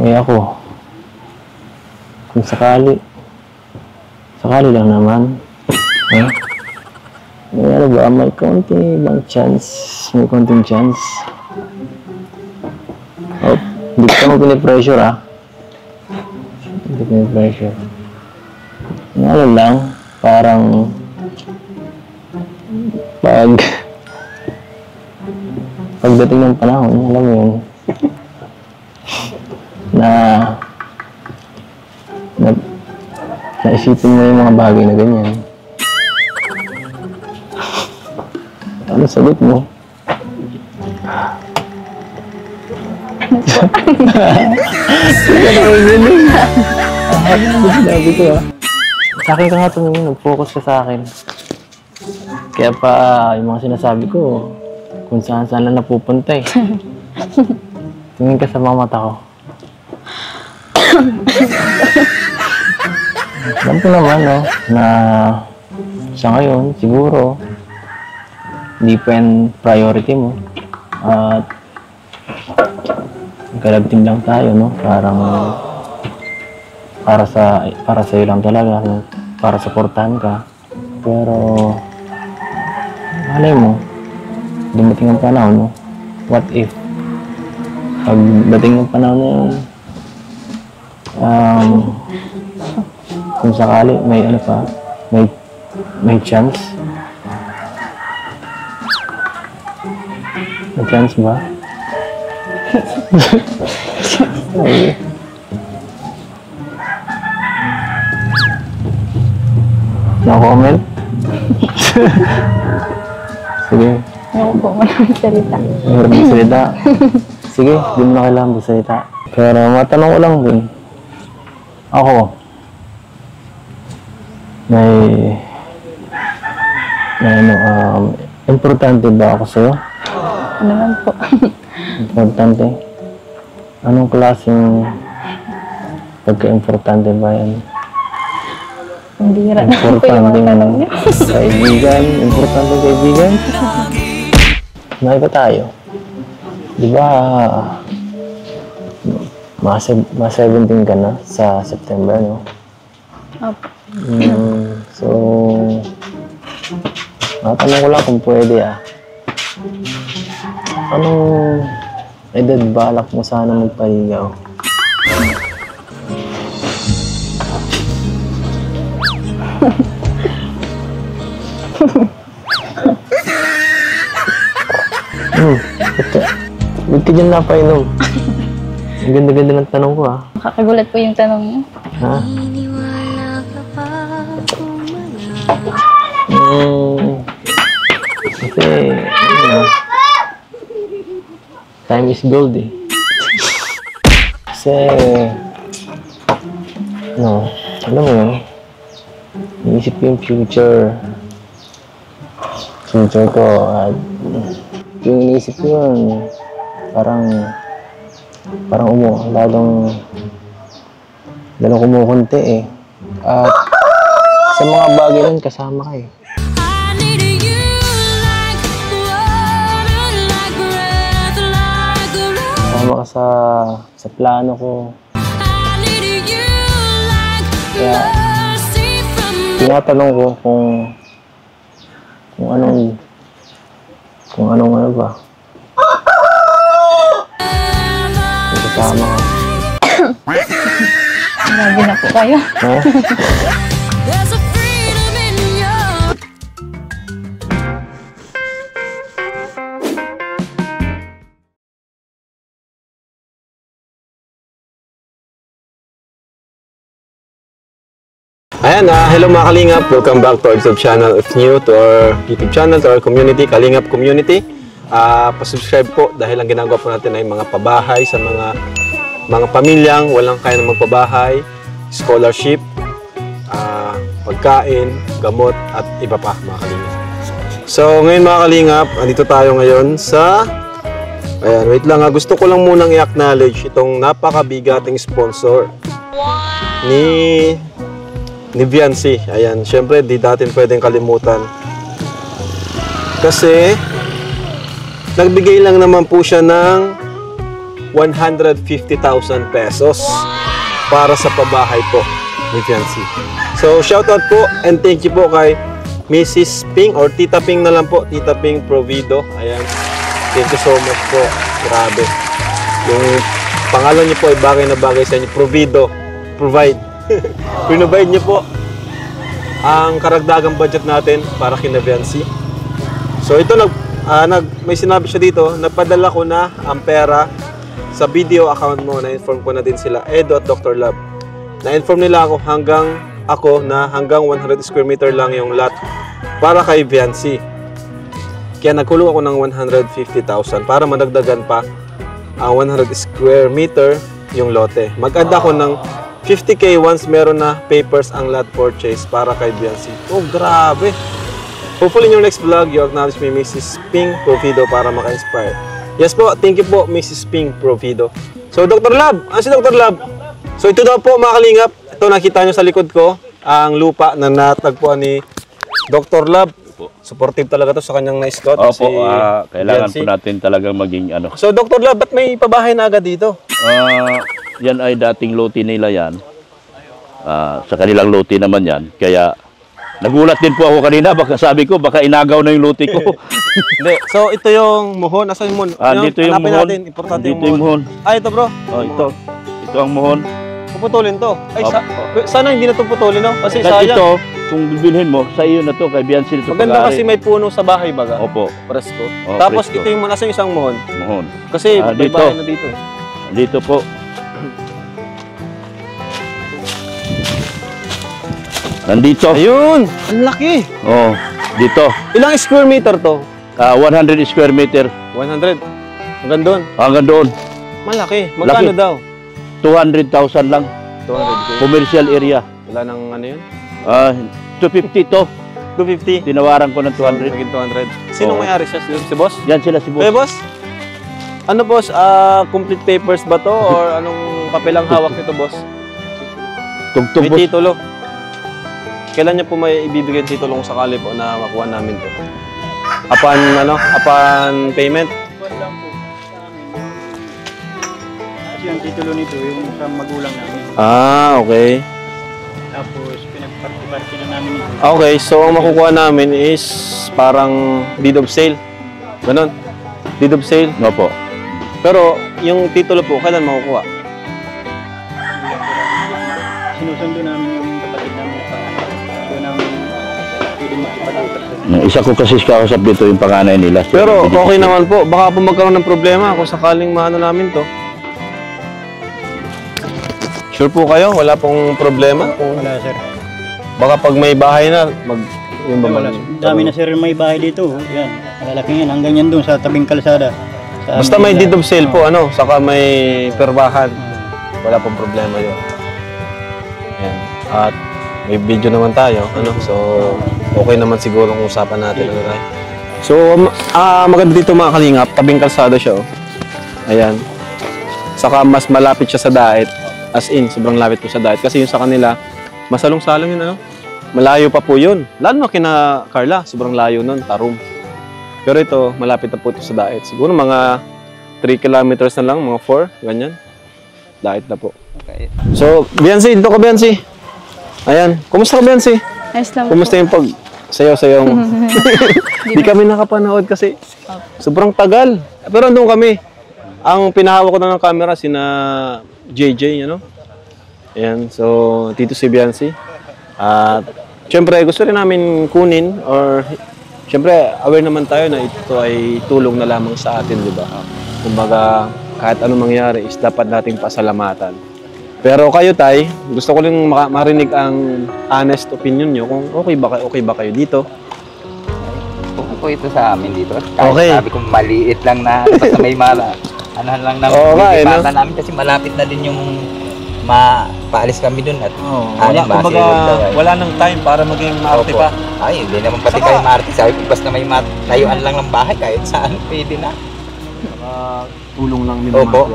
Eh ako, kung sakali lang naman, ano ba, may konting chance. Oh, hindi ka mo pinipressure Hindi pinipressure. Ano lang, parang pagdating ng panahon, alam mo yun, naisipin mo yung mga bagay na ganyan. Ano sagot mo? Sige na yung galing. Sinabi ko Sa akin ka nga tumingin, nag-focus ka sa akin. Kaya pa yung mga sinasabi ko, kung saan-saan lang napupunta eh. Tingin ka sa mga mata ko. Alam ko naman, na sa ngayon, siguro, hindi pa yung priority mo. At magkalabting lang tayo, parang para sa iyo lang talaga, para supportahan ka. Pero malay mo, dumating ang panahon, what if pag dating ng panahon na yun, kung sakali may may chance ba? Okay. No comment? Sige. Ayoko po, maraming salita. Maraming salita? Sige, di mo na kailangan magsalita. Pero matanong ko lang din. Ako, may importante ba ako sa'yo? Ano naman po? Importante? Anong klaseng pagka-importante ba yan? Hindi rin po yung mga tanong niya. Kaibigan? Importante kaibigan? May ba tayo? Di ba, mga 17 ka na sa September, no? Opo. So, natanong ko lang kung pwede, Anong edad balak mo sana magpaligaw? Ba't ka dyan napainom? Ang ganda-ganda ng tanong ko, Nakakagulat po yung tanong niyo. Ha? Kasi, time is gold Kasi, alam mo yun, iisip ko yung future ko, at yung iniisip ko yun, parang lalong kumukunti At sa mga bagay nun, kasama ka Kasama ka sa plano ko. Kaya, tinatanong ko kung anong ano ba. Kasama ka. Grabe na po kayo. Ayan, hello mga Kalingap. Welcome back to our YouTube channel. If new to our YouTube channel, to our community, Kalingap Community. Pa-subscribe po dahil ang ginagawa po natin ay mga pabahay sa mga pamilyang walang kaya na magpabahay, scholarship, pagkain, gamot, at iba pa mga Kalingap. So ngayon mga Kalingap, andito tayo ngayon sa... Ayan, wait lang gusto ko lang munang i-acknowledge itong napakabigating sponsor ni Viancy. Ayan, syempre di natin pwedeng kalimutan. Kasi nagbigay lang naman po siya ng 150,000 pesos para sa pabahay po ni Fiancé. So, shoutout po and thank you po kay Mrs. Ping or Tita Ping na lang po. Tita Ping Provido. Ayan. Thank you so much po. Grabe. Yung pangalan niyo po ay bagay na bagay sa inyo. Provido. Provide. Provide niyo po ang karagdagang budget natin para kina Fiancé. So, ito may sinabi siya dito, napadala ko na ang pera sa video account mo. Na-inform ko na din sila, Edo at Dr. Love. Na-inform nila ako na hanggang 100 square meter lang yung lot para kay Fiancé. Kaya nagkulong ako ng 150,000 para madagdagan pa ang 100 square meter yung lote. Mag-add ako ng 50K once meron na papers ang lot purchase para kay Fiancé. Oh, grabe! Hopefully in your next vlog, you acknowledge me, Mrs. Ping Provido, para maka-inspire. Yes po, thank you po, Mrs. Ping Provido. So, Dr. Love, ano si Dr. Love? So, ito daw po, mga kalingap. Ito, nakita nyo sa likod ko, ang lupa na natagpuan ni Dr. Love. Supportive talaga to sa kanyang na-scout. Opo, kailangan po natin talagang maging ano. So, Dr. Love, ba't may pabahay na agad dito? Yan ay dating lote nila yan. Sa kanilang lote naman yan. Kaya, nagulat din po ako kanina, baka sabi ko, baka inagaw na yung lote ko. Hindi. So, ito yung muhon. Nasaan yung muhon? Dito yung hanapin muhon. natin. Importante Dito yung muhon. Ito bro. Oh, ito. Ito ang muhon. Puputulin to. Ay, Opo. sana hindi na ito putulin, no? Kasi Kasi sayang. ito, kung bibilhin mo, sa iyo na to, kay Fiancé ito Maganda kasi may puno sa bahay baga. Opo. Presko. Oh, Tapos presko. ito yung nasa isang muhon. Muhon. Kasi may dito. bahay na dito eh. Dito po. Nandito. Ayun! Ang laki! Oh, dito. Ilang square meter to? 100 square meter. 100. Hanggang doon. Hanggang doon. Malaki. Magkano Laki. daw? 200,000 lang. 200K. Commercial area. Wala nang ano yun? 250 to. 250. Tinawaran ko ng 200. Naging 200. Sino Oo. may-ari siya? Si boss? Yan sila si Hey, boss. boss? Ano, boss? Complete papers ba to? Or anong papelang hawak nito, boss? Tugtog May boss. titulo. Kailan niya po may ibibigay yung titulo kung sakali po na makuha namin to? Upon payment? Kasi yung titulo nito, yung sa magulang namin. Ah, okay. Tapos pinagparty-party na namin ito. Okay, so ang makukuha namin is parang deed of sale. Ganon. Deed of sale. Opo. Pero yung titulo po, kailan makukuha? Sinusundo namin yung kapatid namin sa doon namin pwede makipag-utas. Isa ko kasi kakausap dito yung panganay nila. Pero okay naman po. Baka po magkaroon ng problema kung sakaling maano namin to. Sure po kayo? Wala pong problema? Wala sir. Baka pag may bahay na, yung ba Wala. Dami na sir may bahay dito. Yan. Malalaking yan. Hanggang yan doon sa tabing kalsada. Sa Basta may deed Manila. of sale po, ano? Saka may perbahan. Wala pong problema yun. Ayan. At may video naman tayo, ano? So, okay naman siguro ang usapan natin. Ano, tayo. So, maganda dito mga kalingap. Tabing kalsada siya, oh. Ayan. Saka mas malapit siya sa daet. As in, sobrang lapit po sa daet. Kasi yung sa kanila, masalong-salong yun, ano? Malayo pa po yun. Lalo na kina Carla, sobrang layo nun, Tarum. Pero ito, malapit na po ito sa daet. Siguro mga 3 kilometers na lang, mga 4, ganyan. Daet na po. Okay. So, Fiancé, dito ka, Fiancé. Ayan. Kumusta ka, Fiancé? Ayos lang Kumusta yung pag sayaw-sayaw mo? Di kami nakapanood kasi sobrang tagal. Pero andun kami. Ang pinahawak ko na ng camera, sina JJ, ano? Ayan. So, dito si Fiancé. At, syempre, gusto rin namin kunin or syempre, aware naman tayo na ito ay tulong na lamang sa atin, di ba? Kumbaga, kahit anong mangyari is dapat nating pasalamatan. Pero kayo, Tay, gusto ko lang marinig ang honest opinion nyo kung okay ba kayo dito. Po ito sa amin dito. Kahit Okay. sabi ko maliit lang na basta may anahan lang ng Oo nga, no? namin kasi malapit na din yung paalis kami dun at wala nang time para maging maarte Opo. Ay, hindi naman pati kayo maarte. Sabi ko basta may tayuan lang ng bahay kahit saan pwede na. Tulong lang din Opo.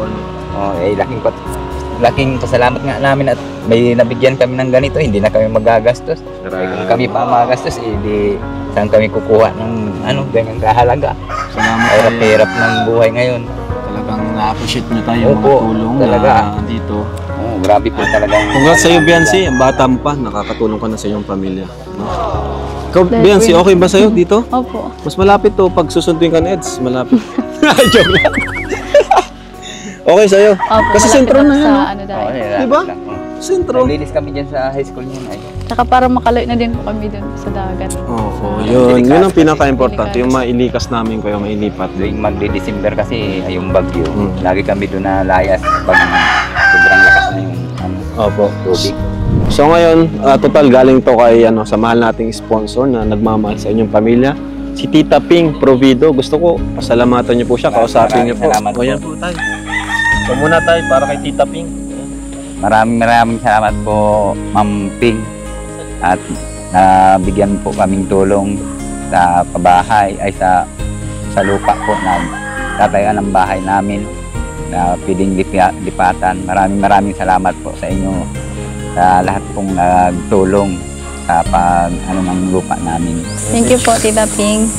Laking pasalamat nga namin at may nabigyan kami ng ganito, hindi na kami magagastos. Kung kami pa magagastos, hindi saan kami kukuha ng ganyang kahalaga. Salamat. Hirap-hirap ng buhay ngayon. Talagang na-appreciate nyo tayo mga Opo, tulong talaga. na dito. Oh, grabe po talagang... Congrats sa'yo, Biancy. Ang bata mo pa, nakakatulong ka na sa iyong pamilya. No? Ikaw, Dahil Biancy, po okay ba sa'yo dito? Opo. Mas malapit to pag susunduin ka ni Eds. Malapit. Joke lang. Okay sa'yo. Opo, Kasi malapit sentro ako na yan. sa no? ano dahil. Diba? Sentro. Naglinis kami dyan sa high school niyan ay. Tsaka para makalayo na din po kami dun sa dagat. Oo, yun. Yun ang pinaka-importante. Yung mailikas namin kayo, mailipat. Tuwing magdi-December kasi ay yung bagyo. Mm. Lagi kami doon na layas pag sobrang lakas na yung Opo. tubig. So ngayon, total galing to kay sa mahal nating sponsor na nagmamahal sa inyong pamilya. Si Tita Ping Provido. Gusto ko pasalamatan niyo po siya, kausapin niyo po. Salamat O yan po tayo. So muna tayo para kay Tita Ping. Maraming salamat po, Ma'am Ping. At nabigyan po kaming tulong sa pabahay ay sa lupa po na tatayan ng bahay namin na pwedeng lipatan. Maraming salamat po sa inyo sa lahat pong nagtulong sa ng lupa namin. Thank you po, Tita Ping.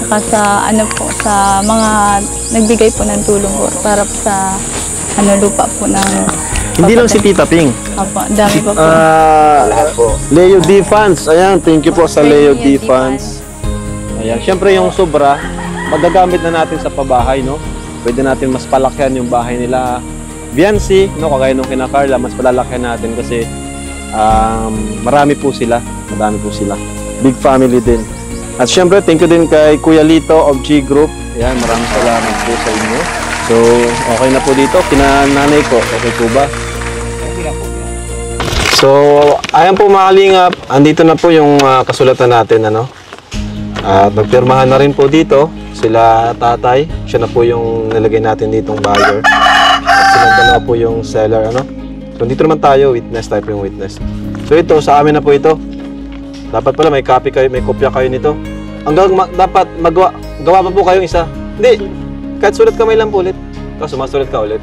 Saka sa sa mga nagbigay po ng tulong po para po sa lupa po ng Hindi lang si Tita Ping. Opo, dami pa po. Lahat po. Leo D Funds. Ayan, thank you po sa Leo D Leo D Funds. Ayan, syempre yung sobra, magagamit na natin sa pabahay, no? Pwede natin mas palakyan yung bahay nila. Biancy, no? Kagaya nung kina Carla, mas palalakyan natin kasi marami po sila. Madami po sila. Big family din. At syempre, thank you din kay Kuya Lito of G Group. Ayan, maraming salamat po sa inyo. So, okay na po dito. Kina nanay ko, okay po ba? So, ayan po mga kalingap. Andito na po yung kasulatan natin, ano? At nagpirmahan na rin po dito sila tatay. Siya na po yung nilagay natin ditong buyer. At silang dalawa po yung seller, ano? So, dito naman tayo, witness tayo po yung witness. So, ito, sa amin na po ito. Dapat pala may copy kayo, may kopya kayo nito. Hanggang dapat gawa pa po kayong isa. Hindi, kahit sulat kamay lang po ulit. Tapos sumasulat ka ulit.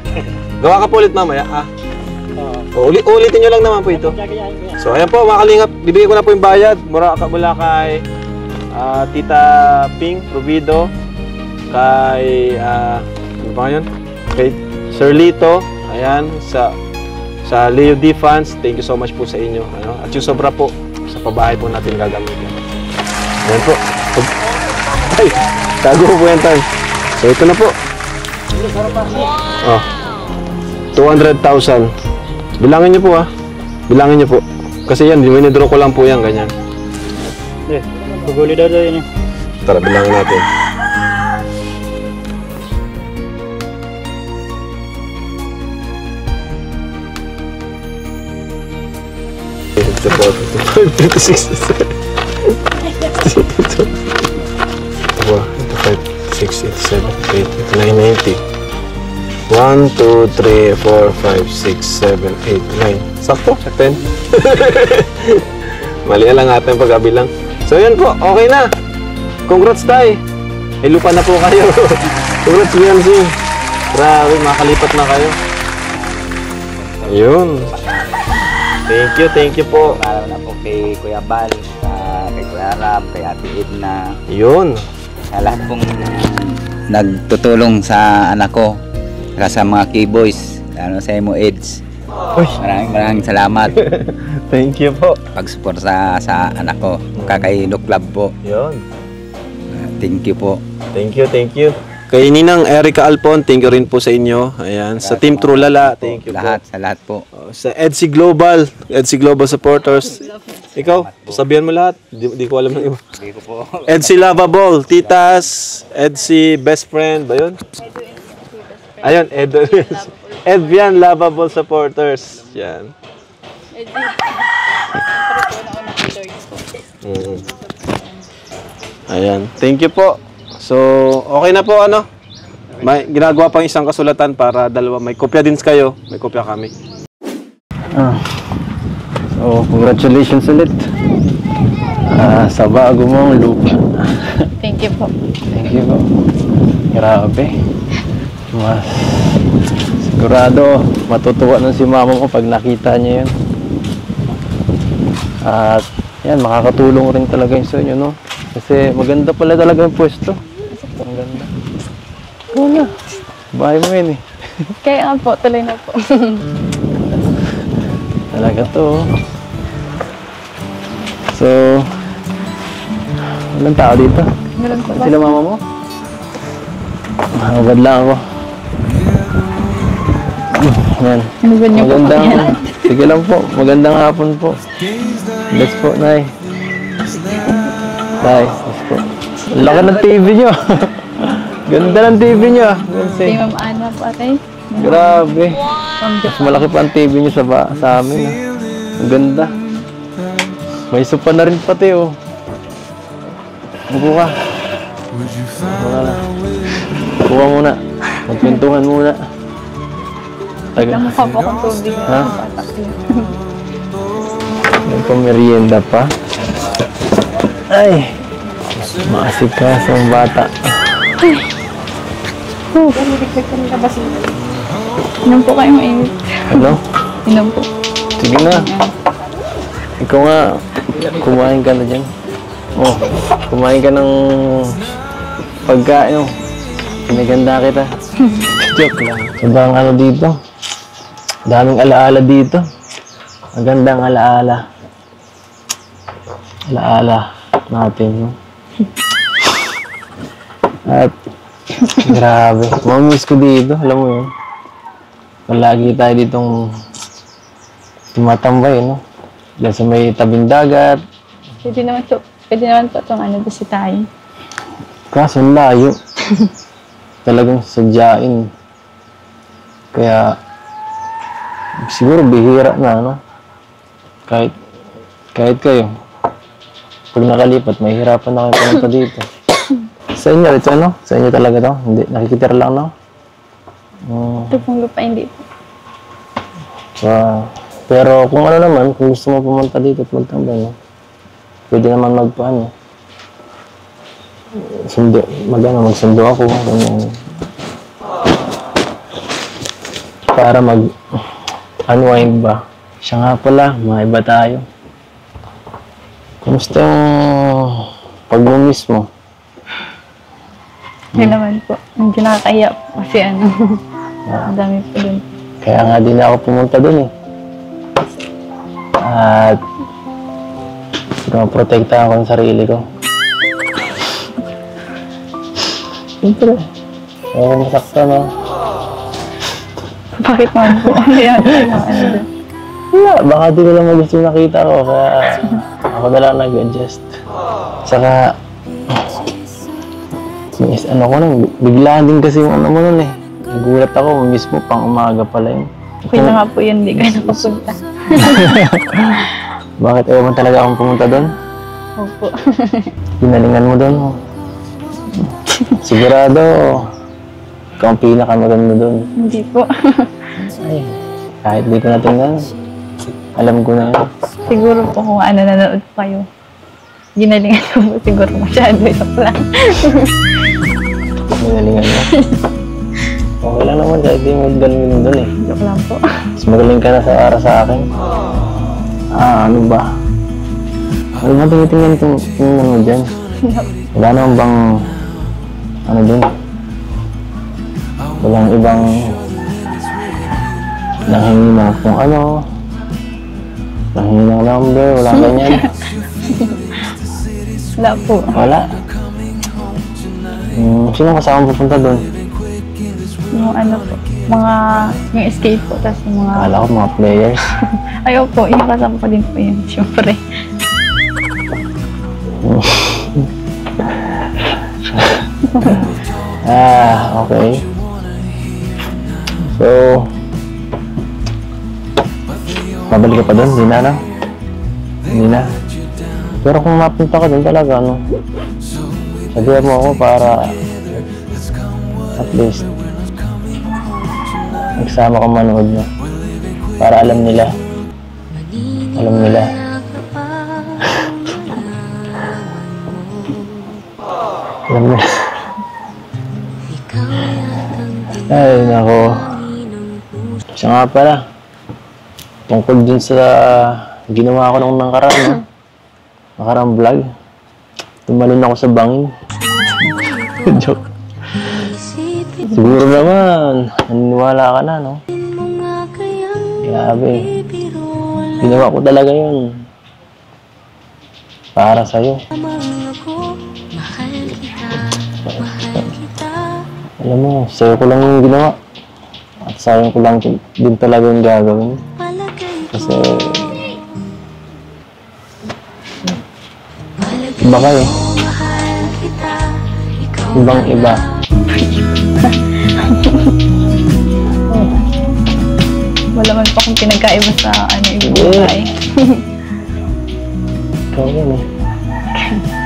Gawa ka po ulit mamaya, ulitin nyo lang naman po ito. So, ayan po mga kalingap, bibigay ko na po yung bayad mula kay Tita Ping Provido, kay ano pa ngayon? Kay Sir Lito, ayan, sa Leo D Funds. Thank you so much po sa inyo, ano? At yung sobra po sa pabahay po natin gagamitin. Ayan po. Ay, tago po yan tayo. So, ito na po. Oh, 200,000. Bilangin niyo po Bilangin niyo po. Kasi yan, winidraw ko lang po yan, ganyan. Paguli daw yun. Tara, bilangin natin. One, two, three, four, five, six, seven, eight, nine. Sakto, 10. Mali lang natin pag-abilang. So yan po, okay na. Congrats tayo. May lupa na po kayo. Congrats, Biancy. Grabe, makalipat na kayo. Ayun. Thank you po. Lalo na po kay Kuya Bal, kay Kuya Rab, kay Ate Edna. Yun. Sa lahat pong nagtutulong sa anak ko. Sa mga K-Boys, sa Emo Eds. Maraming salamat. Thank you po. Pag-support sa anak ko. Kakailo Club po. Yun. Thank you po. Thank you. Kay Ninang Erica Alpon, thank you rin po sa inyo. Ayan, sa Team True Lala, thank you Lahat, po. sa lahat po. Sa EDC Global supporters. Ikaw, sabihan mo lahat. Di ko alam ng iba. Hindi ko po. EDC Lovable, Titas, EDC Best Friend, ba yun? Ayun, Edvian Lovable supporters. Yan. Ayan, thank you po. So, okay na po, ano? May ginagawa pang isang kasulatan para dalawa. May kopya din kayo, may kopya kami. So, congratulations ulit. Sa bago mong lupa. Thank you po. Thank you po. Grabe. Mas sigurado matutuwa na si mama mo pag nakita niya yun. At yan, makakatulong rin talaga yun sa inyo, no? Kasi maganda pala talaga yung pwesto. Ang ganda. Wala. Bahay mo yun eh. Kaya nga po, tuloy na po. Talaga to. So, walang tao dito. Meron po ba? Sila mama mo? Mahagad lang ako. Yan. Ano ba niyo po? Magandang, sige lang po. Magandang hapon po. Bless po, Nay. Nay, bless po. Ang laki ng TV nyo. Ganda ng TV nyo ah. Si Ma'am Ana po atay. Grabe. Ma'am Mas malaki pa ang TV nyo sa amin ah. Ang ganda. May sopa na rin pati oh. Upo ka. Wala na. Upo ka muna. Magpintuhan muna. Namukha po akong tubig. Ha? Patak yun. May pamerienda pa. Ay! Maasikas ang bata. Inom po kayo mainit. Ano? Inom po. Sige na. Ikaw nga, kumain ka na dyan. Oh, kumain ka ng pagkain. Oh. Pinaganda kita. Joke lang. Sobrang ano dito. Daming alaala dito. Magandang alaala. Alaala natin. No? At grabe. Mamiss ko dito. Alam mo yun. Palagi tayo ditong tumatambay, no? Diyan sa may tabing dagat. Pwede naman po itong ano, bisitahin. Kaso layo. Talagang sadyain. Kaya siguro bihira na, no? Kahit kayo. Pag nakalipat, mahihirapan na kayo pumunta dito. Sa inyo, ito ano? Sa inyo talaga to? Hindi, nakikitira lang, no? Ito pong lupa, hindi po. Pero kung ano naman, kung gusto mo pumunta dito at magtambay, no? Pwede naman magpaano. Magsundo ako. Para unwind ba. Siya nga pala, maiba tayo. Kumusta yung pag-miss mo? Hindi naman po. Hindi nakakaya po kasi ano. Ang dami po dun. Kaya nga din ako pumunta dun eh. At pinoprotektahan ko ang sarili ko. Siyempre. Ayaw ko masaktan, no? Bakit naman po? Kaya ano dun. Wala, baka di ko lang gusto nakita ko. Kaya ako na lang nag-adjust. Saka, ano ko nang, bigla din kasi yung ano mo nun eh. Nagulat ako, mismo pang umaga pala yun. Okay na nga po yun, hindi kayo nakapunta. Bakit ayaw mo talaga akong pumunta doon? Opo. Pinalingan mo doon. Sigurado, ikaw ang pinakamaganda doon. Hindi po. Ay, kahit di ko natingnan, alam ko na yun. Siguro po kung ano nanood pa kayo. Ginalingan ko po siguro masyado. Ito lang. Pinalingan mo. Okay lang naman, kahit di mo galing doon eh. Joke lang po. Mas magaling ka na para sa akin. Ano ba? Ano ba tinitingnan tingnan mo dyan? Wala naman bang ano dun? Walang ibang nanghingi mo kung ano, nanghingi ng number, wala ganyan. Wala po. Wala. Sino kasama pupunta doon? Yung ano po. Yung escape po. Tapos yung mga... Akala ko mga players. Ayaw po. Yung kasama ko din po yun. Siyempre. Okay. So, babalik ka pa doon? Hindi na, no? Hindi na. Pero kung mapunta ka doon talaga, no? Sabihan mo ako para at least nagsama ka manood, no? Para alam nila. Alam nila. Alam nila. Ay, nako. Siya nga pala. Tungkol dun sa ginawa ko nung nakaraan, no? Nakarang vlog. Tumalon ako sa bangin. Joke. Siguro naman, naniniwala ka na, no? Grabe. Ginawa ko talaga yun. Para sa'yo. Alam mo, sa'yo ko lang yung ginawa. At sa'yo ko lang din talaga yung gagawin. Kasi iba kayo. Ibang iba. Wala man pa akong pinagkaiba sa ibang babae. Ikaw yun eh.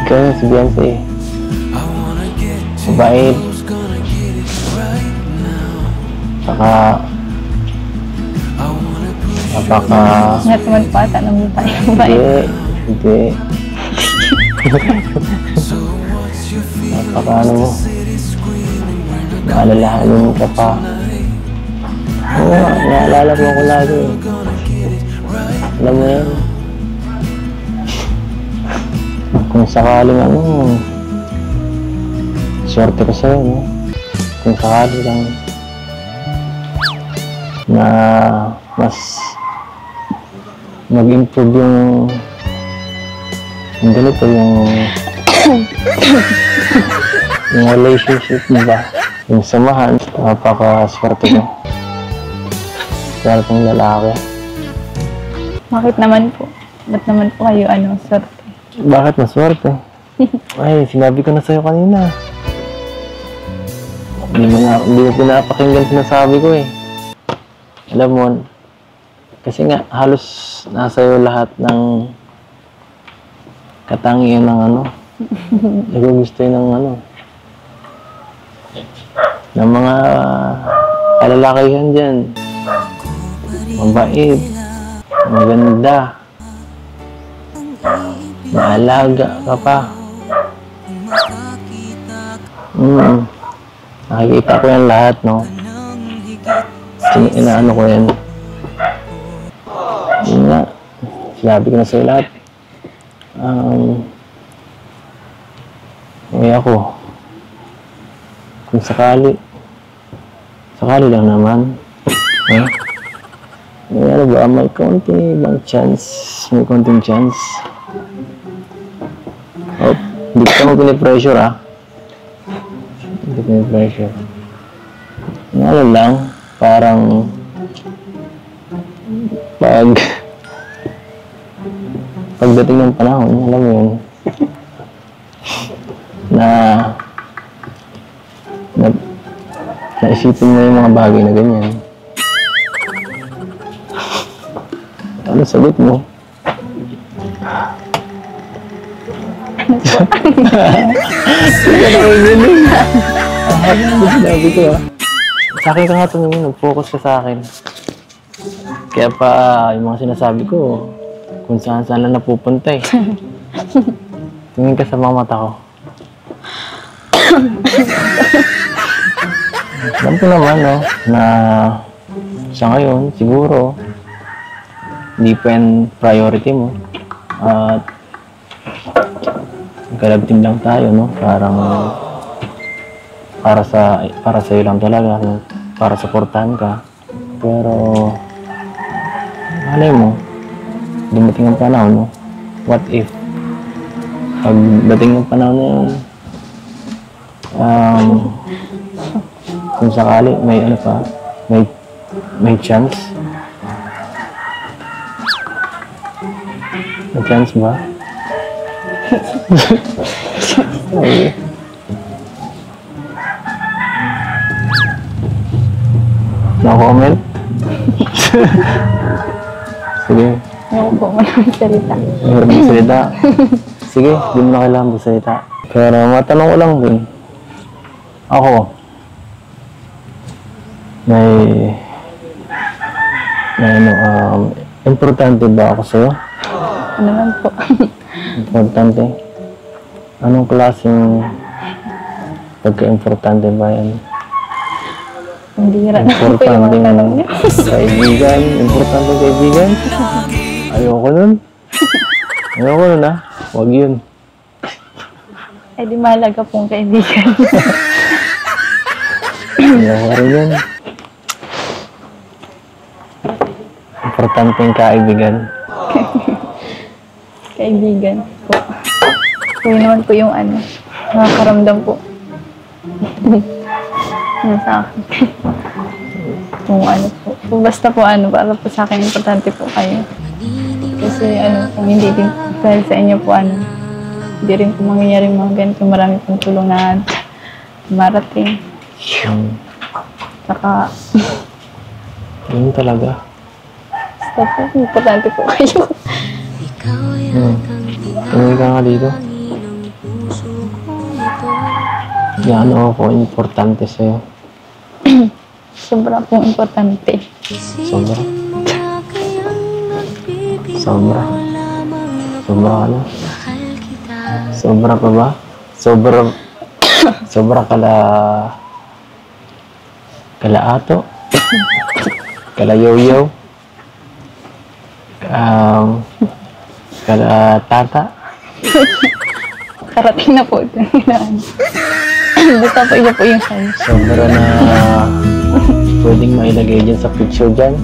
Ikaw yun si Beyonce eh. Mabait. Saka Ingat naman pa ata ng babae. Hindi. Ano mo. Naalalahanin ka pa. Oo, naalala mo ako lagi. Alam mo yan. Kung sakaling swerte ko sa'yo, no? Kung sakali lang na mas mag-improve yung ganito, yung relationship, diba? Yung samahan, napaka-swerte ko. Swerteng lalaki. Bakit naman po? Ba't naman po kayo swerte? Bakit maswerte? Ay, sinabi ko na sa'yo kanina. Hindi mo pinapakinggan sinasabi ko eh. Alam mo, kasi nga halos nasa iyo lahat ng katangian ng nagugustuhin ng ng mga kalalakihan dyan. Mabait, maganda, maalaga ka pa. Nakikita ko yan lahat, no? Inaano ko yan. Yun nga, sinabi ko na sa'yo lahat. Ako, kung sakali lang naman, may ba, may konting chance. Oh, hindi ka mo pinipressure, Hindi pinipressure. Lang, parang pagdating ng panahon, alam mo yun, naisipin mo yung mga bagay na ganyan. Ano sagot mo? Sige na kayo ganun. Sinabi ko sa akin ka nga tumingin, nag-focus ka sa akin. Kaya pa yung mga sinasabi ko, kung saan lang napupunta eh. Tingin ka sa mga mata ko. Alam ko naman, na sa ngayon, siguro, hindi pa yan priority mo. At magkalabting lang tayo, parang para sa iyo lang talaga, para supportahan ka. Pero malay mo, dumating ang panahon, what if pagdating ng panahon na yun, kung sakali may chance ba? Okay. No comment? Sige. Ayoko po magsalita. Ayoko magsalita. Sige, di mo na kailangan magsalita. Pero matanong ko lang din. Ako, importante ba ako sa'yo? Ano naman po? Importante? Anong klaseng pagka-importante ba yan? Hindi rin po yung mga tanong niya. Kaibigan? Importante kaibigan? Ayoko nun. Huwag yun. Eh di mahalaga pong kaibigan. Ayaw ka rin yun. Importante yung kaibigan. Kaibigan po. Yun naman po yung nakakaramdam po. Sa akin. Kung po. Basta po para po sa akin importante po kayo. Kasi kung hindi din dahil sa inyo po hindi rin po mangyayari mga ganito. Marami pong tulong na marating. Saka, Yun talaga. basta po, importante po kayo. Tumingin ka nga dito. Yan ako importante sa'yo. Sobra pong importante. Sobra. Sobra. Sobra ka na. Sobra pa ba? Sobra kala ato. Kala yoyo. Kala tata. Karating na po ito. Basta po iyo po yung size. Sobra na pwedeng mailagay dyan sa picture dyan.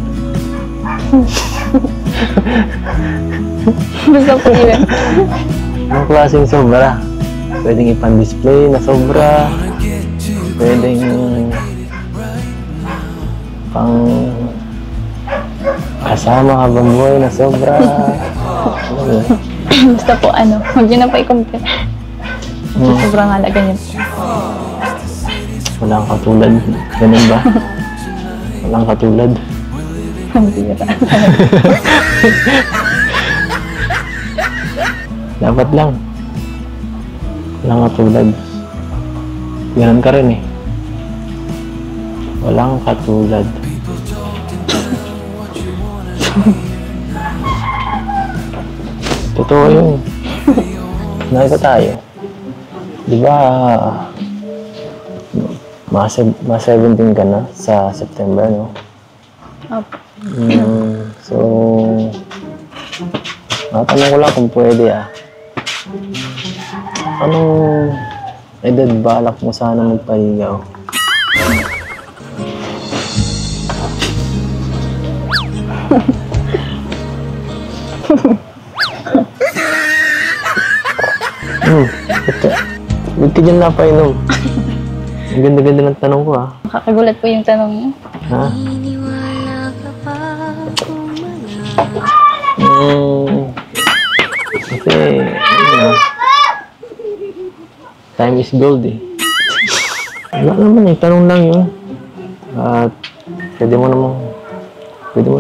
Basta po yun. Anong klaseng sobra? Pwedeng ipan-display na sobra. Pwedeng pang kasama habang buhay na sobra. Basta po huwag nyo na po i-compare. Sobrang halaga niyo po. Walang katulad. Ganun ba? Walang katulad. Ang bira. Dapat lang. Walang katulad. Ganun ka rin eh. Walang katulad. Totoo yun. Nakita tayo. Di ba, mga 17 ka na sa September, no? Opo. So, matanong ko lang kung pwede Anong edad balak mo sana magpaligaw? Ba't ka dyan napainom? Ang ganda-ganda ng tanong ko Nakakagulat po yung tanong niyo. Ha? Kasi, time is gold eh. Wala naman tanong lang yun. At pwede mo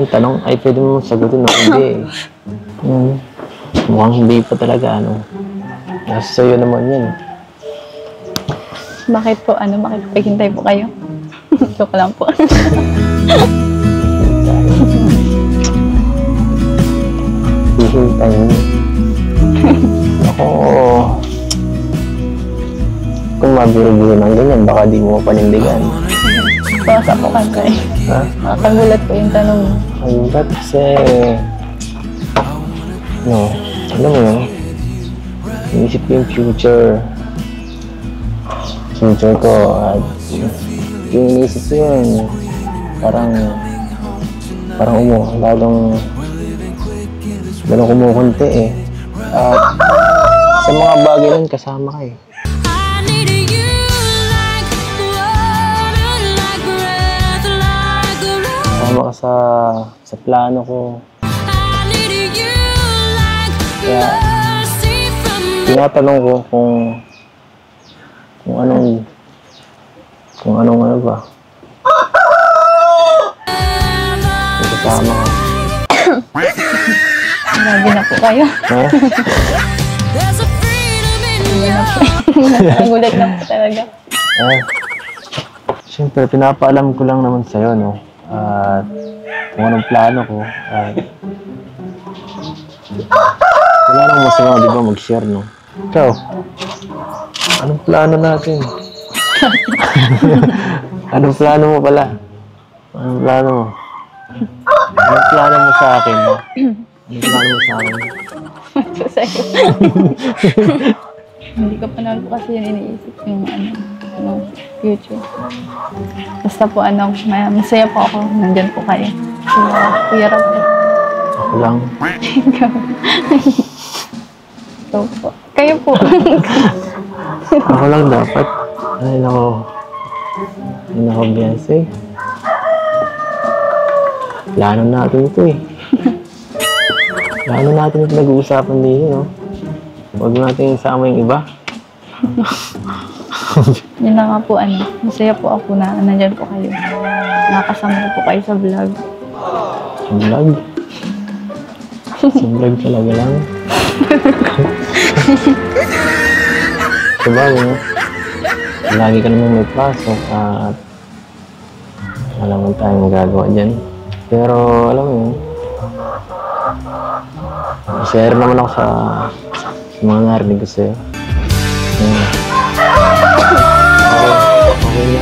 itanong, pwede mo sagutin na hindi eh. Mukhang hindi pa talaga nasa sa'yo naman yan. Bakit po bakit paghintay po kayo? Joke lang po. Hihintayin. Ako, kung mabiro-biro ng ganyan, baka di mo panindigan. Basta po kasi. Ha? Nakakagulat po yung tanong niyo. Ayun ba? Kasi, alam mo yun, inisip ko yung future ko at yung inisip ko yun, parang lalong kumukunti eh. At sa mga bagay nun, kasama ka eh. Kasama ka sa plano ko. Kaya, tinatanong ko kung anong ba. Kasama ka. Grabe na po kayo. Ha? Nakakagulat na po talaga. Siyempre, pinapaalam ko lang naman sa'yo, no? At kung anong plano ko. Wala nang masama, di ba, mag-share, no? Ikaw, anong plano natin? Anong plano mo pala? Anong plano mo? Anong plano mo sa akin? Anong plano mo sa akin? Sa'yo. Hindi ko pa naman po kasi yun iniisip yung ng future. Basta po masaya po ako, nandyan po kayo. Kuya Rob. Ako lang. So po. Kayo po. Ako lang dapat. Ay, nako. Ay, nako, Beyonce. Plano natin ito eh. Plano natin ito nag-uusapan dito, no? Huwag natin isama yung iba. Yun na nga po, masaya po ako na nandyan po kayo. Nakasama ko po kayo sa vlog. Sa vlog? Sa vlog talaga lang. Diba, no? Lagi ka naman may pasok at wala man tayong magagawa dyan. Pero, alam mo yun, share naman ako sa mga narinig ko sa'yo. Okay na.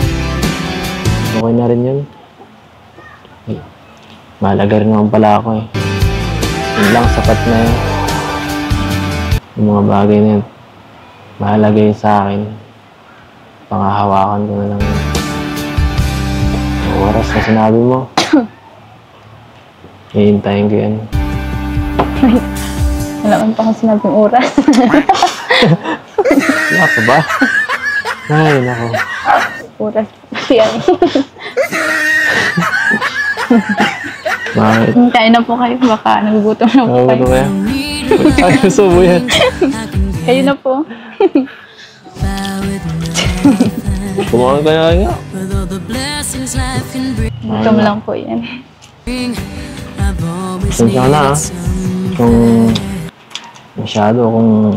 Okay na rin yun. Mahalaga rin naman pala ako eh. Yun lang, sapat na yun. Yung mga bagay na yun. Mahalaga yun sa akin. Pangahawakan ko na lang yun. Ang oras na sinabi mo, hihintayin ko yan. Wala man pa akong sinabing oras. Wala ka ba? Ay, nako. Oras kasi yan. Bakit? Kain na po kayo, baka nagugutom na po Ako kayo. ba yan? Ay, gusto mo yan. Kayo na po. Kumain ka na nga. Gutom lang po yan. Pasensya ka na ah. Kung masyado kung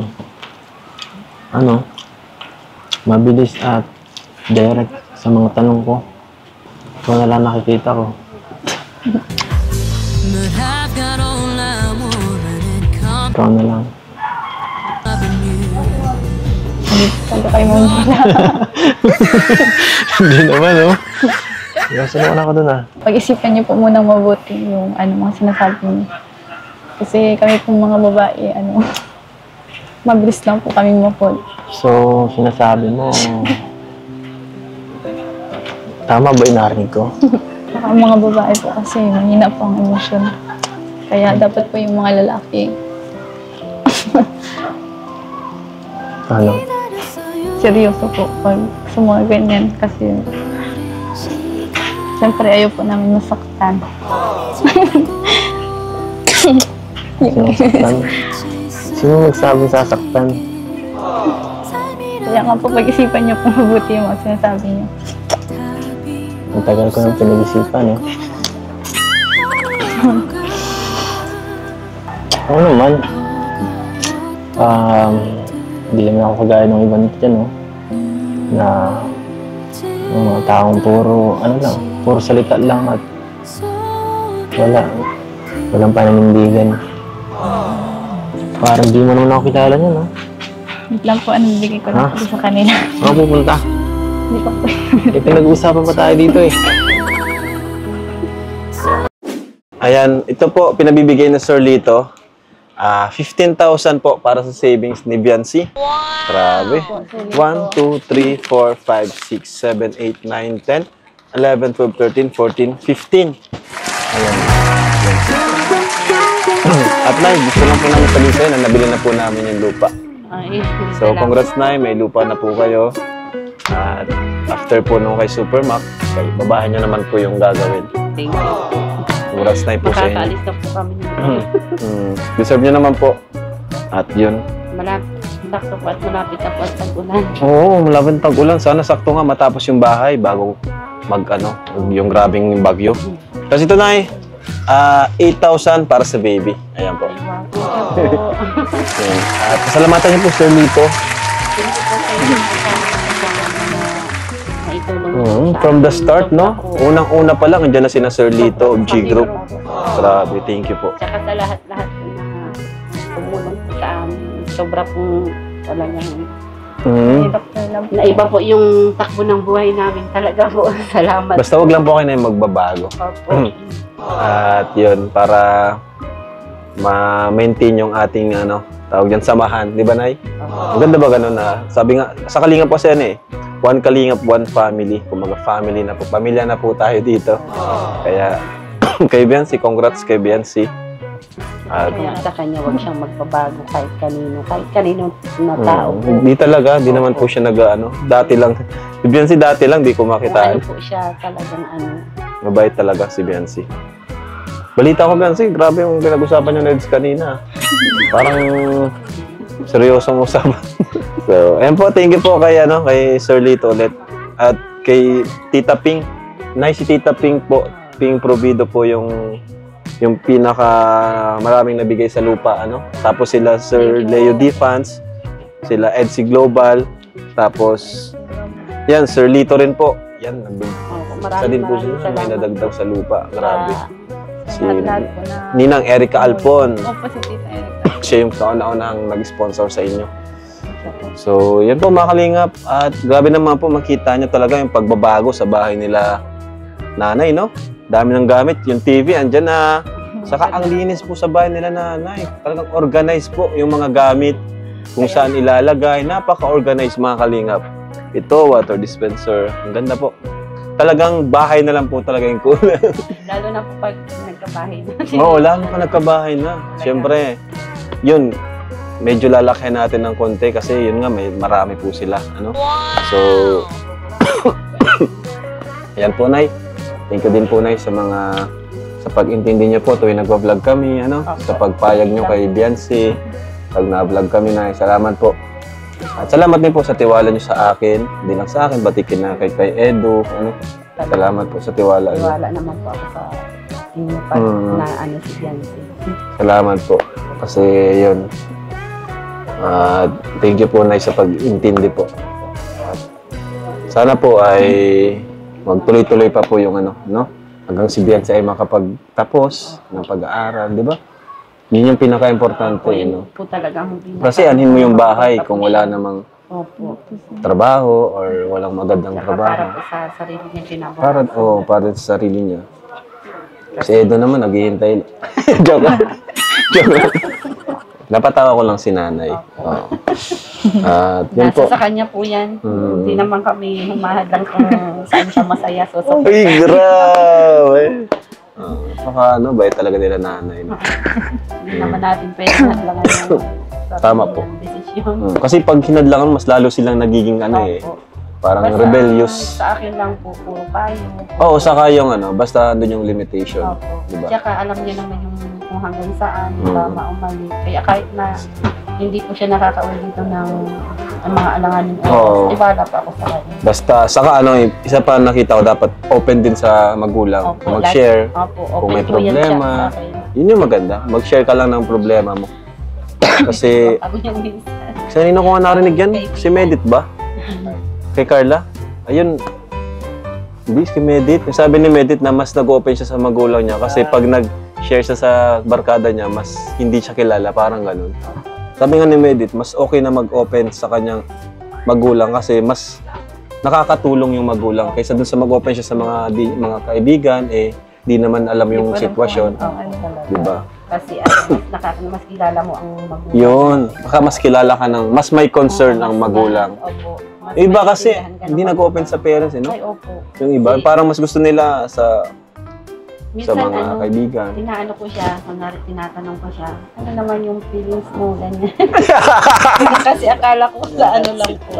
mabilis at direct sa mga tanong ko. Ikaw na lang nakikita ko. Ikaw na lang. Sabi kayo muna. Hindi naman, oh. Sunukan ako dun, ah. Pag-isipan niyo po munang mabuti yung mga sinasabi niyo. Kasi kami pong mga babae, mabilis lang po kaming mapod. So, sinasabi mo, tama ba yung narinig ko? Saka ang mga babae po kasi mahina po ang emosyon. Kaya dapat po yung mga lalaki, seryoso po pag sa mga ganyan. Kasi siyempre ayaw po namin masaktan. Sinasaktan? Sino nagsabing sasaktan? Kaya nga po pag-isipan niyo po mabuti yung mga sinasabi niyo. Ang tagal ko nang pinag-isipan, eh. Oo naman. Hindi naman ako kagaya ng ibang dyan, no? Na yung mga taong puro salita lang at walang pananindigan. Parang di mo naman ako kilala niya, no? Wait lang po, bibigay ko lang po sa kanila. Ako pupunta. Hindi pa po. Pinag-uusapan pa tayo dito, eh. Ayan, ito po, pinabibigay na Sir Lito. 15,000 po para sa savings ni Biancy. Grabe. 1, 2, 3, 4, 5, 6, 7, 8, 9, 10, 11, 12, 13, 14, 15. Ayan. At Nay, gusto lang po namin sabihin sa'yo na nabili na po namin yung lupa. So, congrats Nay, may lupa na po kayo. At after po nung kay Supermac, babahan nyo naman po yung gagawin. Thank you. Congrats Nay po sa inyo. Makakaalis na po kami. Deserve nyo naman po. At yun. Sakto po at malapit na po at tag-ulan. Oo, malapit na tag-ulan. Sana sakto nga matapos yung bahay bago yung grabing bagyo. Kasi ito Nay, 8,000 para sa baby. Ayan po. At pasalamatan niyo po Sir Lito. From the start, no? Unang-una pa lang, andyan na sina Sir Lito of G Group. Grabe, thank you po. Tsaka sa lahat-lahat na tumulong po sa amin. Sobra pong talagang naiba po yung takbo ng buhay namin. Talaga po, salamat. Basta wag lang po kayo na yung magbabago. Opo. At yun, para ma-maintain yung ating tawag yan, samahan. Di ba, Nay? Ang ganda ba ganun na? Sabi nga, sa Kalinga po siya eh, one Kalingap, one family. Kumaga family na po. Pamilya na po tayo dito. Kaya, kay Biancy, congrats kay Biancy. At, Kaya sa kanya, huwag siyang magbabago kahit kanino na tao po. hindi talaga, hindi naman po siya dati lang. Si Biancy dati lang, di ko Kung ano makitaan. po siya talagang Mabait talaga si Biancy. Balita ko, Biancy, grabe yung pinag-usapan niyo Neds kanina. Parang seryosong usapan. So, ayan po, thank you po kay Sir Lito ulit. At kay Tita Ping. Nice si Tita Ping po. Ping Provido po yung pinaka maraming nabigay sa lupa, Tapos sila Sir Leo Defans, sila Edsy Global, tapos yan, Sir Lito rin po. Yan, isa din po sila may nadagdag sa lupa. Grabe. Si Ninang Erica Alpon. Opo, si Tita Erica. Siya yung kauna-unang nag-sponsor sa inyo. So, yan po mga Kalingap. At grabe naman po makita nyo talaga yung pagbabago sa bahay nila nanay, Dami ng gamit. Yung TV, andyan na. Saka ang linis po sa bahay nila nanay. Talagang organized po yung mga gamit. Kung saan ilalagay. Napaka-organized mga Kalingap. Ito, water dispenser. Ang ganda po. Talagang bahay na lang po talaga yung kulang. lalo na po pag nagkabahay na. Oo, lalo pa nagkabahay na. Siyempre, yun, medyo lalakyan natin ng konti kasi yun nga, marami po sila. So, ayan po, Nay. Thank you din po, Nay, sa pag-intindi niyo po tuwing nagwa-vlog kami, sa pagpayag niyo kay Biancy. Pag na-vlog kami, Nay, salamat po. At salamat din po sa tiwala niyo sa akin. Hindi lang sa akin, batikin na kay Edu. Salamat po sa tiwala niyo. Tiwala naman po ako sa inyo pag si Biancy. Salamat po. Kasi yun. Thank you po, Nay, sa pag-intindi po. Sana po ay magtuloy-tuloy pa po yung hanggang si Biancy ay makapagtapos ng pag-aaral, di ba? Yun yung pinaka-importante, Po talagang Kasi anhin mo yung bahay kung wala namang Opo. trabaho or walang magandang Para trabaho. po sa sarili niya kinabukasan. Para sa sarili niya. Si Edo naman, naghihintay. Joke lang. Joke lang. Napatawa ko lang si nanay. At yun po. Nasa sa kanya po yan. Hindi naman kami humahadlang kung saan siya masaya. So, Uy, grabe! Bait talaga nila nanay. hindi naman natin pwede hadlangan yung Tama po. desisyon. Kasi pag hinadlangan, mas lalo silang nagiging parang Basta, rebellious. Sa akin lang po, puro kayo. Oo, saka yung basta andun yung limitation. Opo. Diba? Tsaka alam niya naman yung kung hanggang saan, tama o mali. Kaya kahit na hindi po siya nakakauwi dito ng mga alanganin Oo. ibala pa ako sa kanya. Basta, saka isa pa nakita ko, dapat open din sa magulang. Opo, Mag-share. Opo, Kung may open po yan siya problema. sa akin. Yun yung maganda. Mag-share ka lang ng problema mo. Kasi, Ako niyang minsan. kanino ko nga narinig yan? Si Medit ba? Kay Carla? Ayun. Hindi, si Medit. Sabi ni Medit na mas nag-open siya sa magulang niya kasi pag nag-share siya sa barkada niya, mas hindi siya kilala. Parang ganun. Sabi nga ni Medit, mas okay na mag-open sa kanyang magulang kasi mas nakakatulong yung magulang kaysa dun sa mag-open siya sa mga kaibigan, di naman alam yung sitwasyon. Diba? Kasi mas kilala mo ang magulang. Yun. Baka mas kilala ka ng, mas may concern ang magulang. Opo. Yung iba kasi, hindi nag-open sa parents, no? Ay, opo. Yung iba, parang mas gusto nila sa Minsan, mga kaibigan. Tinaano ko siya, kunwari tinatanong ko siya, ano naman yung feelings mo, ganyan. Kasi akala ko sa ano lang po.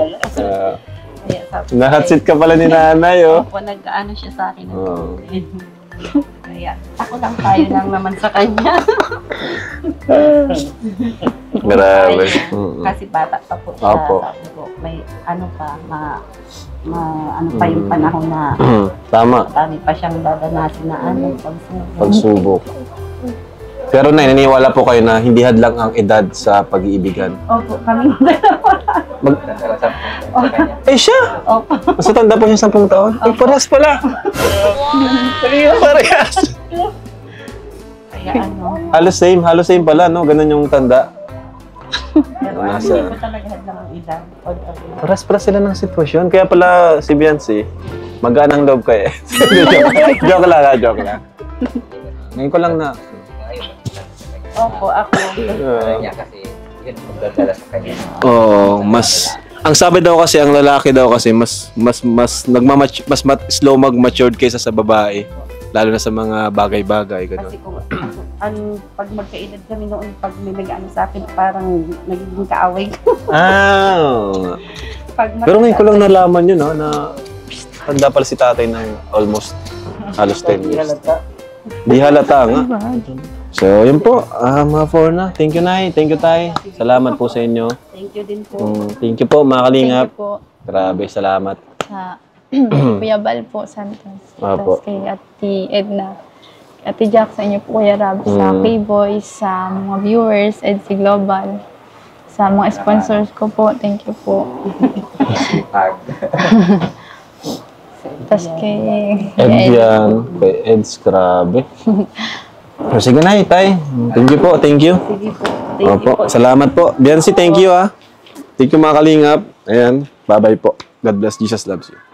Kaya sabi ko, Nahatsit ka pala ni nanay, oh. opo, nag-ano siya sa akin. Oo. Kaya ako lang tayo lang naman sa kanya. Grabe. Kasi bata pa po siya. Opo. Sabi ko, may ano pa, ano pa yung panahon na Tama. dami pa siyang dadanasin na pagsubok. Pagsubok. Pero naniniwala po kayo na hindi hadlang ang edad sa pag-iibigan. Opo, kami dalawa. Siya! Opo. Mas tanda po siya 10 taon. Ay, parehas pala. Parehas. Kaya ano, Halos same pala, no? Ganun yung tanda. pero ano, Nasa- hindi ko talaga hadlang ang edad. Paras-paras sila ng sitwasyon. Kaya pala si Biancy, maganang loob kayo. Joke lang, joke lang. Ngayon ko lang na. Opo, ako. Kasi yun magdadala sa kanya. Oo, mas Ang sabi daw kasi, ang lalaki daw kasi, mas slow mag-matured kaysa sa babae. Lalo na sa mga bagay-bagay. Ganun. Kasi kung pag magkaedad kami noon, pag may nag-ano sa akin, parang nagiging kaaway ko. Pero ngayon ko lang nalaman yun, no, na tanda pala si tatay ng almost halos 10 years. Di halata nga. So, yun po. Mga for na. Thank you, Nay. Thank you, Tay. Salamat po sa inyo. Thank you din po. Thank you po, mga kalingap. Thank you po Grabe, salamat. sa Kuya Bal po, Santos. Opo. Tapos kay Ate Edna. Ate Jack, sa inyo po, Kuya Rab, sa K-Boys, sa mga viewers, EDC Global, sa mga sponsors ko po, thank you po. Tapos kay Ed yan. Kay Eds, grabe. So, sige na, Tay. Thank you po, thank you. Sige po. Thank you Opo, po. salamat po. Biancy, thank you, ha. Thank you, mga kalingap. Ayan, bye-bye po. God bless. Jesus loves you.